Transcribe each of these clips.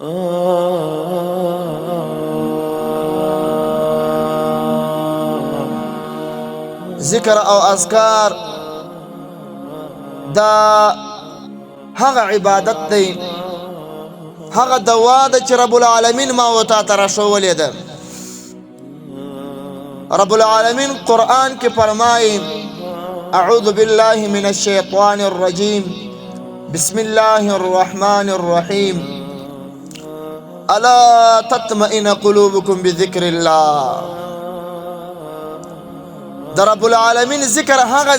ذکر او اذکار دا هغه عبادت دی، هغه دوا ده چې رب العالمین ما و تا ته راښولې ده. رب العالمین قرآن کې فرمایي اعوذ بالله من الشیطان الرجیم بسم الله الرحمن الرحیم الا تطمئن قلوبکم بذکر الله. د رب العالمین ذکر هغه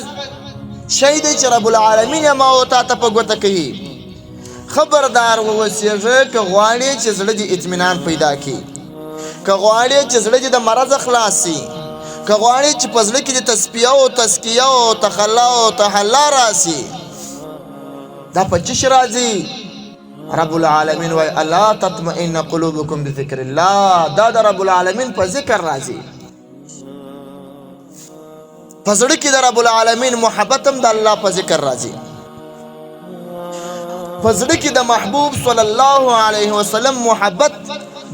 شی دی چې رب العالمین یې ما و تا ته په ګوته کوي. خبردار واوسېږه که غواړې چې زړه دې اطمینان پیدا کړي، که غواړې چې زړه دې د مرض خلاص شي، که غواړې چې په زړه کې دې تصفیه او تزکیه او تخلا او تحلا راسي، دا په څه شي راځي؟ رب العالمین وایي الا تطمئن قلوبکم بذکر الله. دا د رب العالمین په ذکر راځي. په زړه کې د رب العالمین محبت هم د الله په ذکر راځي. په زړه کې د محبوب صلی الله علیه وسلم محبت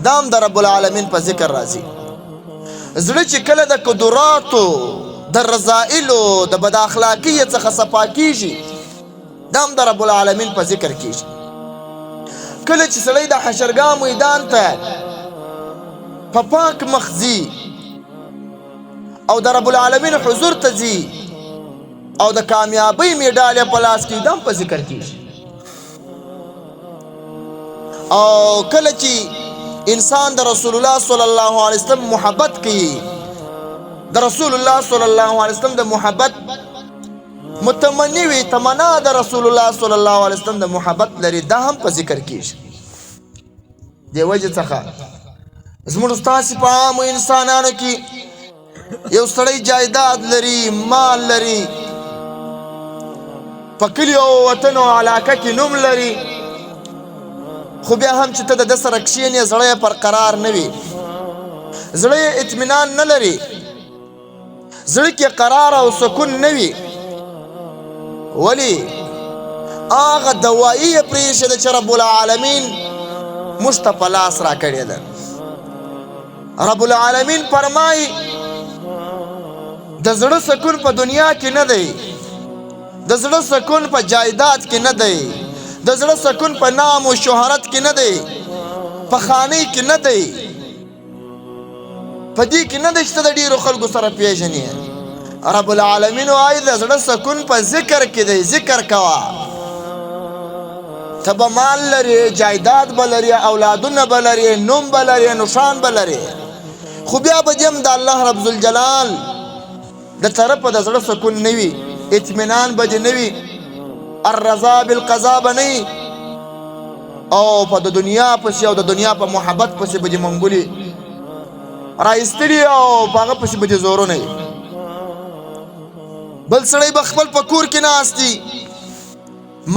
دام د رب العالمین په ذکر راځي. زړه چې کله د قدراتو د رذائلو د بد اخلاقۍ څخه صفا کیږي، دام د رب العالمین په ذکر کیږي. کله چې سړی د حشرګاه میدان ته په پاک مخ ځي او د رب العالمین حضور ته ځي او د کامیابۍ میډالې په لاس کې، دام په ذکر کیږي. او کله چې انسان د رسول الله صلی الله علیه وسلم محبت کوي، د رسول الله صلی الله علیه وسلم د محبت متمنی وي، تمنا د رسول الله صلی الله علیه وسلم د محبت لري، دا هم په ذکر کیږي. دی وجه څخه زموږ ستاسې په عامو انسانانو کې یو سړی جایداد لري، مال لري، په کلي او وطن او علاقه کې نوم لري، خو بیا هم چې ته د ده سره کښېنې زړه یې پر قرار نه وي، زړه یې اطمینان نه لري، زړه کې قرار او سکون نه وي. ولې؟ هغه دوایي یې پرېښې ده چې رب العالمین موږ ته په لاس راکړې ده. رب العالمین فرمایي د زړه سکون په دنیا کې نه دی، د زړه سکون په جایداد کې نه دی، د زړه سکون په نام او شهرت کې نه دی، په خانۍ کې نه دی، په دې کې نه دی چې ته د ډېرو خلکو سره پیژنې. رب العالمین وایي د زړه سکون په ذکر کې دی. ذکر کوه. ته به مال لرې، جایداد به لرې، اولادونه به لرې، نوم به لرې، نښان به لرې، خو بیا به دې هم د الله رب ذوالجلال د طرفه د زړه سکون نه وي، اطمینان به دې نه وي، الرضا بالقضا به نه وي، او په د دنیا پسې او د دنیا په محبت پسې به دې منګولې رایستلي او په هغه پسې به دې زورونه وي. بل سړی به خپل په کور کې ناست،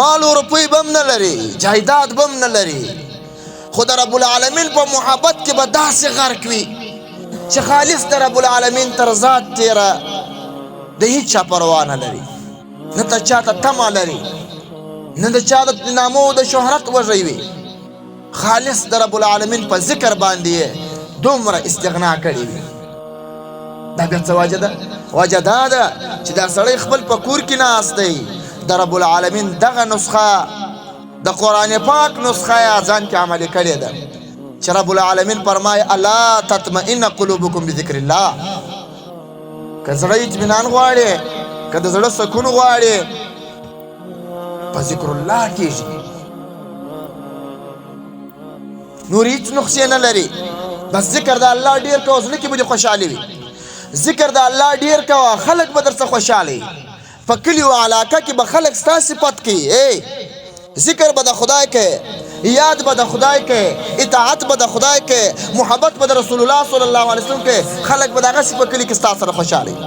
مال او روپۍ به هم نه لري، جایداد به هم نه لري، خو د رب العالمین په محبت کې به داسې غرق وي چې خالص د رب العالمین تر ذات تیره د هیڅ چا پروا نه لري، نه د چا ته تمه لري، نه د چا د نامو او د شهرت وږی وي، خالص د رب العالمین په ذکر باندې دومره استغنا کړې وي. دا بیا څه وجه ده؟ وجه دا ده چې دا سړی خپل په کور کې ناست دی، د رب العالمین دغه نسخه د قرآن پاک نسخه یې ځان کې عملي کړې ده چې رب العالمین فرمایي الا تطمئن قلوبکم بذکر الله. که زړه اطمینان غواړي، که د زړه سکون غواړي، په ذکر الله کېږي. نور هیڅ نقصې نه لري، بس ذکر د الله ډېر کوه، زړه کې به دې خوشحالي وي. ذکر د الله ډېر کوه، خلک به در څه خوشحاله وي. په کلي او علاقه کې به خلک ستا صفت کوي. ذکر به د خدای کوي، یاد به د خدای کوي، اطاعت به د خدای کوي، محبت به د رسول الله صلی الله علیه وسلم کوي. خلک به دغسې په کلي کې ستا سره خوشحاله وي،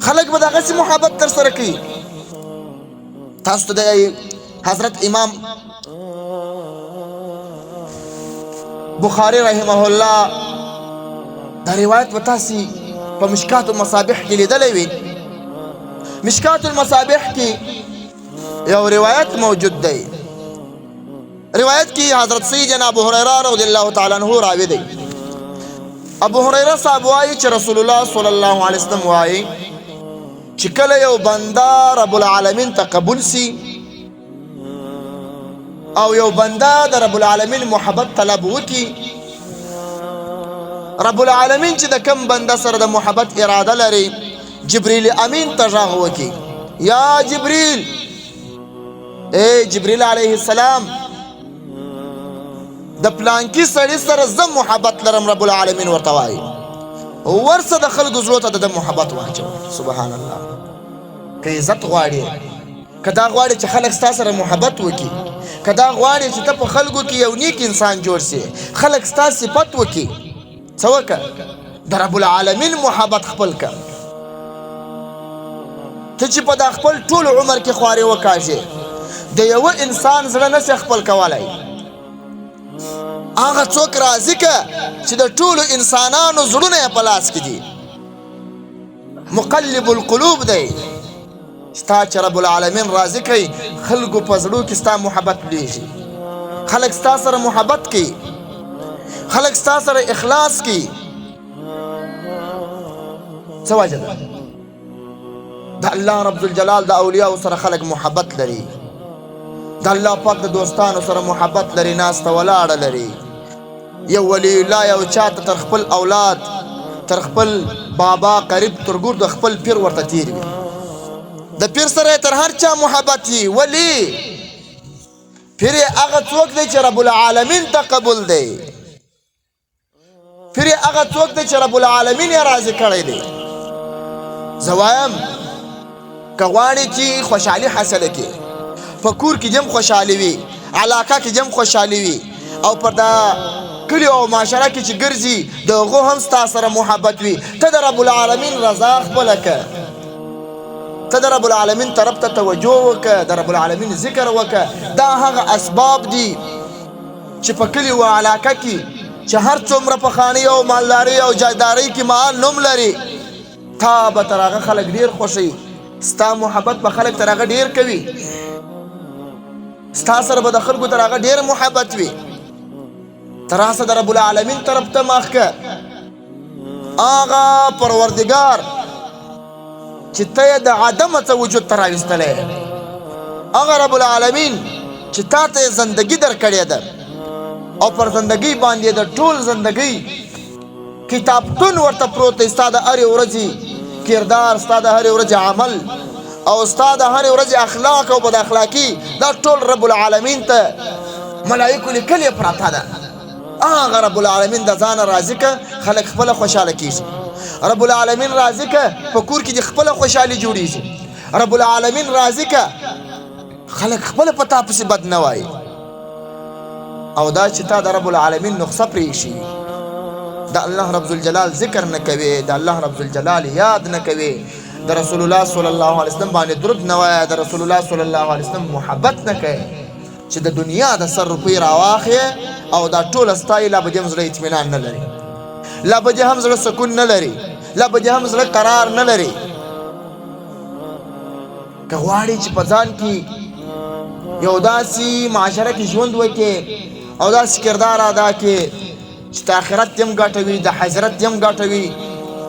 خلک به دغسې محبت در سره کوي. تاسو ته د حضرت امام بخاری رحمه الله دا روایت به تاسې په مشکات المصابیح کې لیدلی وي. مشکات المصابیح کې یو روایت موجود دی روایت کی حضرت سیدنا ابو هريره رضی الله تعالی عنہ راوی دی. ابو هريره صاحب وایي چې رسول الله صلی الله علیه وسلم وایي چې کله یو بنده رب العالمین ته قبول سي او یو بنده د رب العالمین محبت طلب وکي، رب العالمین چې د کم بنده سره د محبت اراده لري جبريل امین ته غږ وکي، یا جبريل، اے جبريل علیه السلام، د پلانکی سړي سره زه محبت لرم. رب العالمین ورته وایي ورسه د خلکو زړو ته د محبت واچو. سبحان الله. که عزت غواړي، که دا غواړي چې خلک ستا سره محبت وکړي، که دا غواړي چې ته په خلکو کې یو نیک انسان جوړ سي، خلک ستا صفت وکړي، څه وکړه؟ د رب العالمین محبت خپل کړه. ته چې په دا خپل ټول عمر کې خوارې وکاږې، د یوه انسان زړه نشي خپل کولی، هغه څوک راضي که چې د ټولو انسانانو زړونه یې په لاس کې دي. مقلب القلوب دی. ستا چې رب العالمین راضي کوي، خلکو په زړو کې ستا محبت لېږي، خلک ستا سره محبت کوي، خلک ستا سره اخلاص کوي. څه وجه ده؟ د الله رب الجلال د اولیاء سره خلک محبت لري، د الله پاک د دوستانو سره محبت لري، ناسته ولاړه لري. یو ولی الله یو چاته تر خپل اولاد، تر خپل بابا قریب تر ګور د خپل پیر ورته تیر وي، د پیر سره تر هر چا محبت وي. ولی پیر هغه څوک دی چې رب العالمین ته قبول دی، پیر هغه څوک دی چې رب العالمین یې راضي کړی دی. زه وایم که غواړې چې خوشحالي حاصله کړې، په کور کې جم خوشحالي وي، علاقه کې جم خوشحالي وي، او پر دا کلی او معاشره کې چې ګرځي د هغو هم ستا سره محبت وي. ته د رب العالمین رضا خپله کړه، ته د رب العالمین طرف ته توجه وکړه، د رب العالمین ذکر وکړه. دا هغه اسباب دي چې په کلي و علاقه کې چې هر څومره پخواني او مالداري او جایداري کې مال نوم لري، تا به تر هغه خلک ډېر خوښوي، ستا محبت به خلک تر هغه ډېر کوي، ستا سره به د خلکو تر هغه ډېر محبت وي. ته راسه د رب العالمین طرف ته مخ که. هغه پروردګار چې ته یې د عدمه څه وجود ته راویستلی، هغه رب العالمین چې تا ته یې زندګي درکړې ده او پر زندګۍ باندې د ټول زندګۍ کتابتون ورته پروت دی، ستا د هرې ورځې کردار، ستا د هرې ورځې عمل او ستا د هرې ورځې اخلاق او بد اخلاقي، دا ټول رب العالمین ته ملائکو لیکلې پراته ده. هغه رب العالمین د ځانه راضي که خلک خپله خوشحاله کېږي، رب العالمین راضي که په کور کې د خپله خوشحالي جوړېږي، رب العالمین راضي که خلک خپله په تا پسې بد نه وایي. او دا چې تا د رب العالمین نقصه پرېښي، د الله رب الجلال ذکر نه کوي، د الله رب الجلال یاد نه کوي، د رسول الله صلی الله علیه وسلم باندې درود نه وایي، د رسول الله صلی الله علیه وسلم محبت نه کوي، چې د دنیا د سر روپۍ راواخلې او دا ټوله ستا یې لا به دې هم زړه اطمینان نه لري، لا به دې هم زړه سکون نه لري، لا به دې هم زړه قرار نه لري. که غواړې چې په ځان کې یو داسې معاشره کې ژوند وکړې او داسې کردار ادا کړې چې د آخرت هم ګټه وي، د حضرت هم ګټه وي،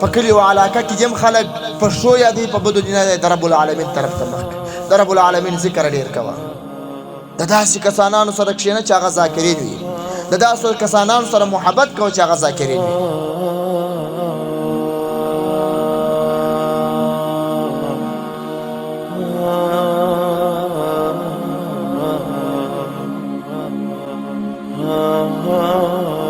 په کلي و علاقه کې هم خلک په ښو یادوي، په بدو دنیا د رب العالمین طرف ته مخ کړه، د رب العالمین ذکر ډېر کوه. د داسې کسانانو سره کښېنه چې هغه ذاکرین وي، د داسې کسانانو سره محبت کوه چې هغه ذاکرین وي. oh